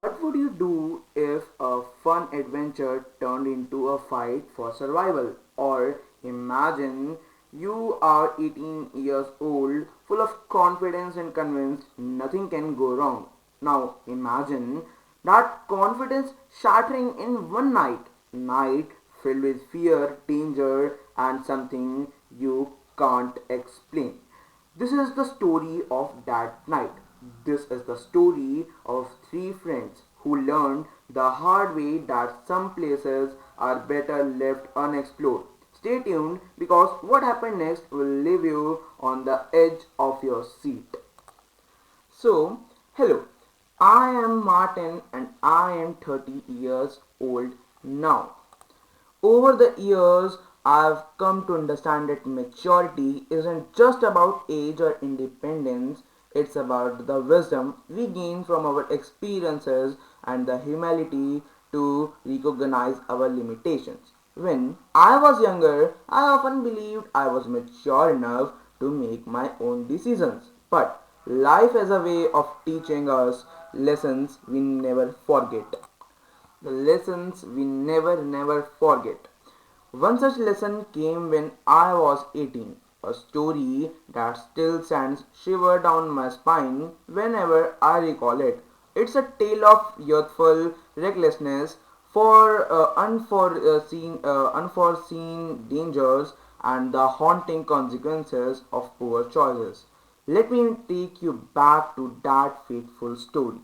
What would you do if a fun adventure turned into a fight for survival? Or imagine you are 18 years old, full of confidence and convinced nothing can go wrong. Now imagine that confidence shattering in one night filled with fear, danger, and something you can't explain. This is the story of that night. This is the story of three friends who learned the hard way that some places are better left unexplored. Stay tuned because what happened next will leave you on the edge of your seat. So, hello, I am Martin and I am 30 years old now. Over the years, I've come to understand that maturity isn't just about age or independence, it's about the wisdom we gain from our experiences and the humility to recognize our limitations. When I was younger, I often believed I was mature enough to make my own decisions. But life has a way of teaching us lessons we never forget. The lessons we never forget. One such lesson came when I was 18, a story that still sends shiver down my spine whenever I recall it. It's a tale of youthful recklessness for unforeseen dangers and the haunting consequences of poor choices. Let me take you back to that fateful story.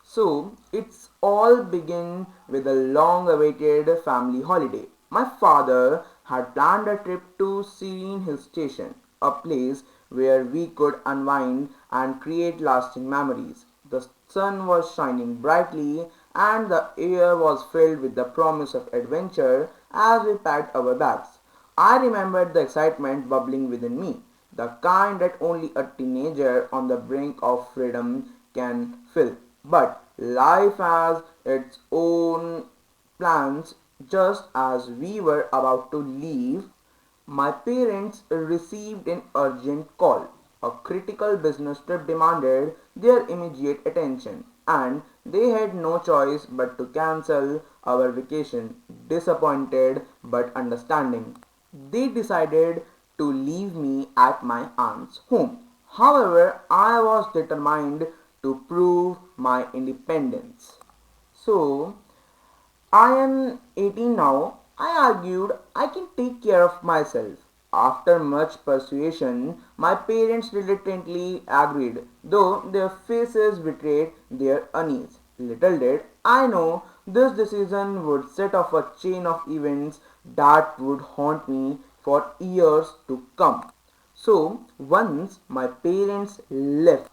So it's all began with a long awaited family holiday. My father had planned a trip to Serene Hill Station, a place where we could unwind and create lasting memories. The sun was shining brightly and the air was filled with the promise of adventure as we packed our bags. I remembered the excitement bubbling within me, the kind that only a teenager on the brink of freedom can feel. But life has its own plans. Just as we were about to leave, my parents received an urgent call. A critical business trip demanded their immediate attention, and they had no choice but to cancel our vacation. Disappointed but understanding, they decided to leave me at my aunt's home. However, I was determined to prove my independence. So, I am 18 now. I argued I can take care of myself. After much persuasion, my parents reluctantly agreed, though their faces betrayed their unease. Little did I know this decision would set off a chain of events that would haunt me for years to come. So, once my parents left,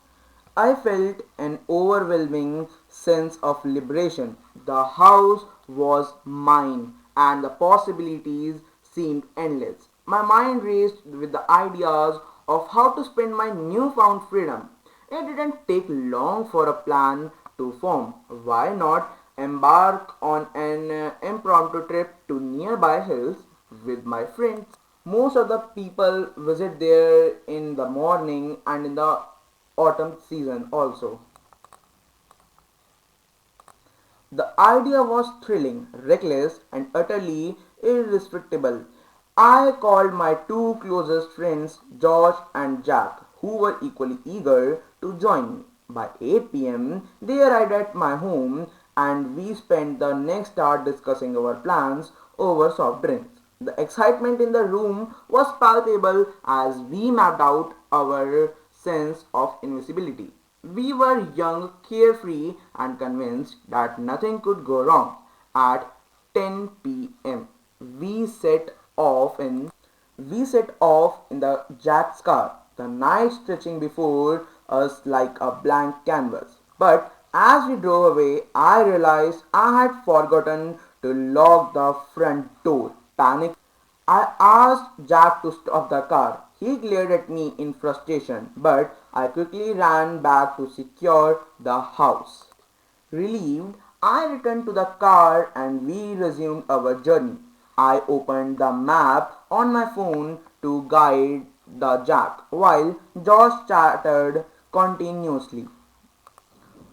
I felt an overwhelming sense of liberation. The house was mine, and the possibilities seemed endless. My mind raced with the ideas of how to spend my newfound freedom. It didn't take long for a plan to form. Why not embark on an impromptu trip to nearby hills with my friends? Most of the people visit there in the morning and in the autumn season also. The idea was thrilling, reckless, and utterly irrespectable. I called my two closest friends, George and Jack, who were equally eager to join me. By 8 p.m., they arrived at my home and we spent the next hour discussing our plans over soft drinks. The excitement in the room was palpable as we mapped out our sense of invisibility. We were young, carefree, and convinced that nothing could go wrong. At 10 p.m., we set off in we set off in the Jack's car, the night stretching before us like a blank canvas. But as we drove away, I realized I had forgotten to lock the front door. Panic, I asked Jack to stop the car. He glared at me in frustration, but I quickly ran back to secure the house. Relieved, I returned to the car and we resumed our journey. I opened the map on my phone to guide the Jack while Josh chattered continuously.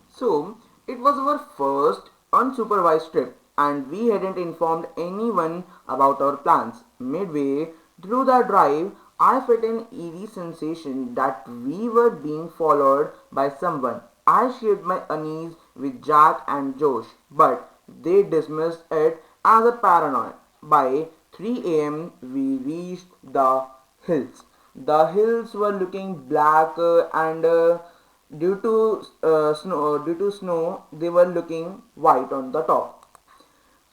So It was our first unsupervised trip, and we hadn't informed anyone about our plans. Midway through the drive, I felt an eerie sensation that we were being followed by someone. I shared my unease with Jack and Josh, but they dismissed it as a paranoia. By 3 a.m., we reached the hills. The hills were looking black and due to snow, they were looking white on the top.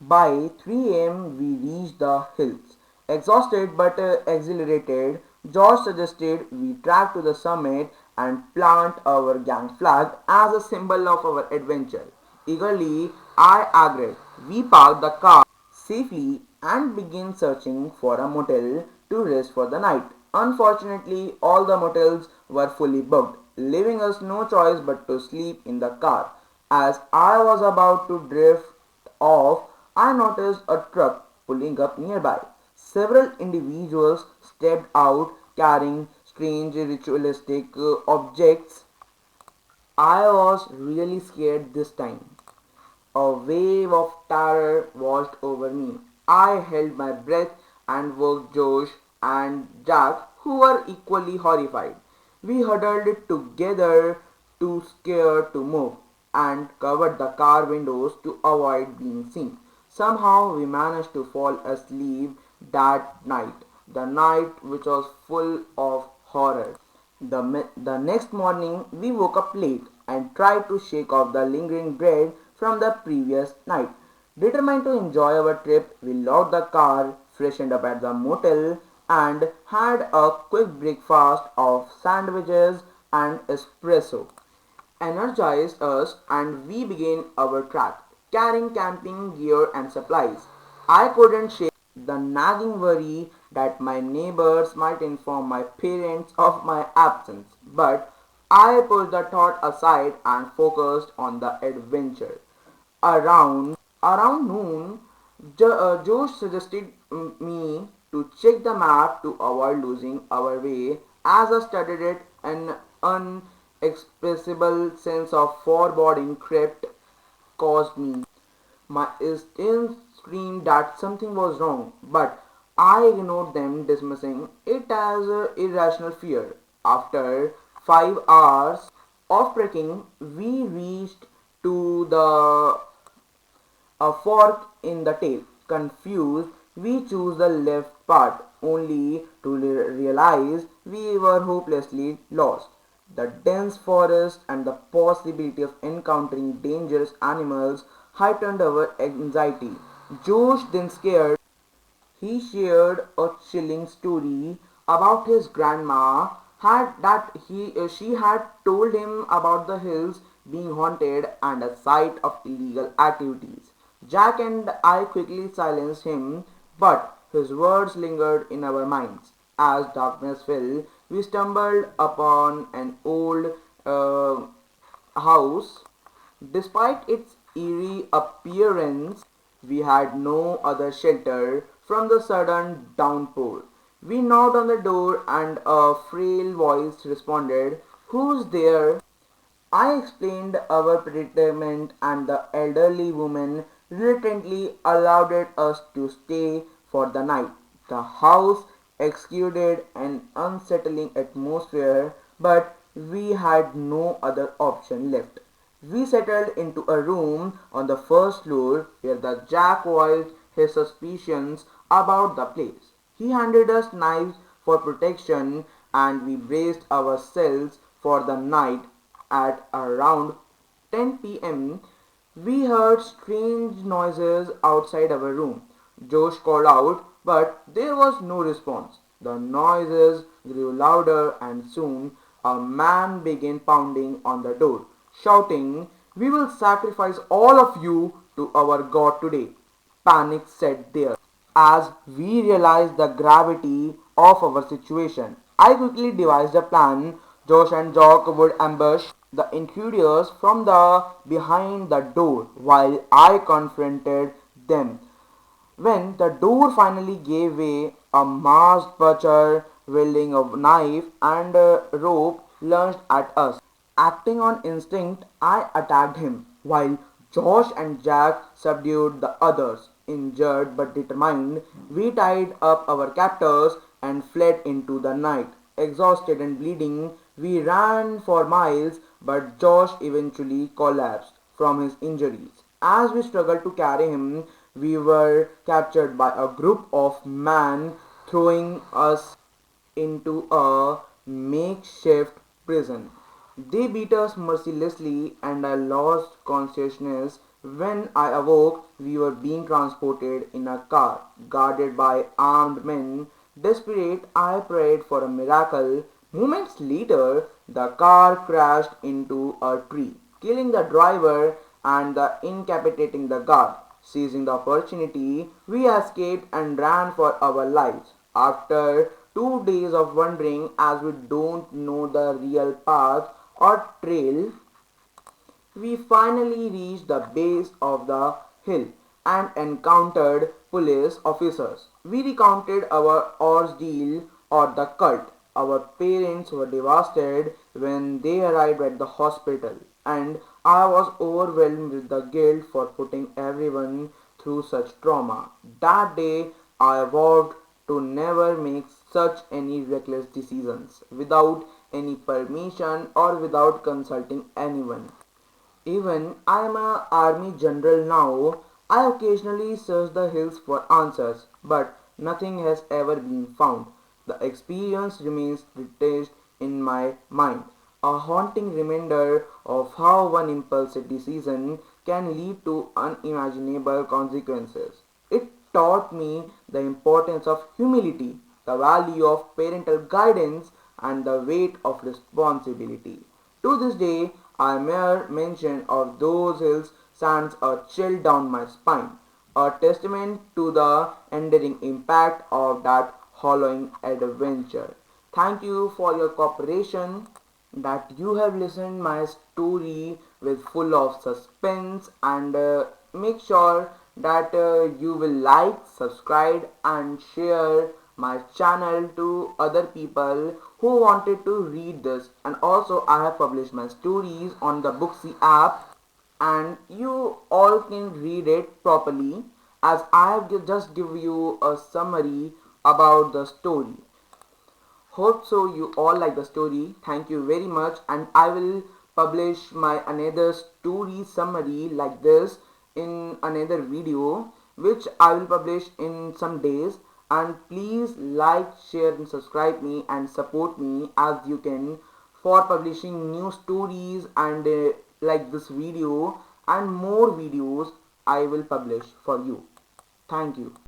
By 3 a.m., we reached the hills. Exhausted but exhilarated, George suggested we trek to the summit and plant our gang flag as a symbol of our adventure. Eagerly, I agreed. We parked the car safely and began searching for a motel to rest for the night. Unfortunately, all the motels were fully booked, leaving us no choice but to sleep in the car. As I was about to drift off, I noticed a truck pulling up nearby. Several individuals stepped out carrying strange ritualistic objects. I was really scared this time. A wave of terror washed over me. I held my breath and woke Josh and Jack, who were equally horrified. We huddled together, too scared to move, and covered the car windows to avoid being seen. Somehow we managed to fall asleep that night, the night which was full of horror. The next morning, we woke up late and tried to shake off the lingering dread from the previous night. Determined to enjoy our trip, we locked the car, freshened up at the motel, and had a quick breakfast of sandwiches and espresso energized us and we began our trek, carrying camping gear and supplies. I couldn't shake the nagging worry that my neighbors might inform my parents of my absence, but I pushed the thought aside and focused on the adventure. Around noon, Josh suggested me to check the map to avoid losing our way as I studied it an unexpressible sense of foreboding crept caused me. My instinct screamed that something was wrong, but I ignored them, dismissing it as irrational fear. After 5 hours of trekking, we reached to the a fork in the tail. Confused, we chose the left part, only to realize we were hopelessly lost. The dense forest and the possibility of encountering dangerous animals heightened our anxiety. Josh, then scared, he shared a chilling story about his grandma had that he she had told him about the hills being haunted and a site of illegal activities. Jack and I quickly silenced him, but his words lingered in our minds. As darkness fell, we stumbled upon an old uh, house. Despite its eerie appearance, we had no other shelter from the sudden downpour. We knocked on the door and a frail voice responded, "Who's there?" I explained our predicament and the elderly woman reluctantly allowed us to stay for the night. The house exuded an unsettling atmosphere, but we had no other option left. We settled into a room on the first floor where the Jack voiced his suspicions about the place. He handed us knives for protection and we braced ourselves for the night. At around 10 p.m., we heard strange noises outside our room. Josh called out, but there was no response. The noises grew louder, and soon a man began pounding on the door, shouting, "We will sacrifice all of you to our God today." Panic set there. As we realized the gravity of our situation, I quickly devised a plan. Josh and Jock would ambush the intruders from the behind the door while I confronted them. When the door finally gave way, a masked butcher wielding a knife and a rope lunged at us. Acting on instinct, I attacked him, while Josh and Jack subdued the others. Injured but determined, we tied up our captors and fled into the night. Exhausted and bleeding, we ran for miles, but Josh eventually collapsed from his injuries. As we struggled to carry him, we were captured by a group of men, throwing us into a makeshift prison. They beat us mercilessly and I lost consciousness. When I awoke, we were being transported in a car, guarded by armed men. Desperate, I prayed for a miracle. Moments later, the car crashed into a tree, killing the driver and incapacitating the guard. Seizing the opportunity, we escaped and ran for our lives. After 2 days of wandering, as we don't know the real path or trail, we finally reached the base of the hill and encountered police officers. We recounted our ordeal or the cult. Our parents were devastated when they arrived at the hospital, and I was overwhelmed with the guilt for putting everyone through such trauma. That day, I vowed to never make such any reckless decisions without any permission or without consulting anyone. Even I am a army general now, I occasionally search the hills for answers, but nothing has ever been found. The experience remains detached in my mind, a haunting reminder of how one impulsive decision can lead to unimaginable consequences. It taught me the importance of humility, the value of parental guidance, and the weight of responsibility. To this day, a mere mention of those hills sends a chill down my spine, a testament to the enduring impact of that hollowing adventure. Thank you for your cooperation, that you have listened my story with full of suspense, and make sure that you will like, subscribe and share my channel to other people who wanted to read this. And also I have published my stories on the Booksy app, and you all can read it properly, as I have just give you a summary about the story. Hope so you all like the story. Thank you very much, and I will publish my another story summary like this in another video, which I will publish in some days. And please like, share and subscribe me and support me as you can for publishing new stories and like this video and more videos I will publish for you. Thank you.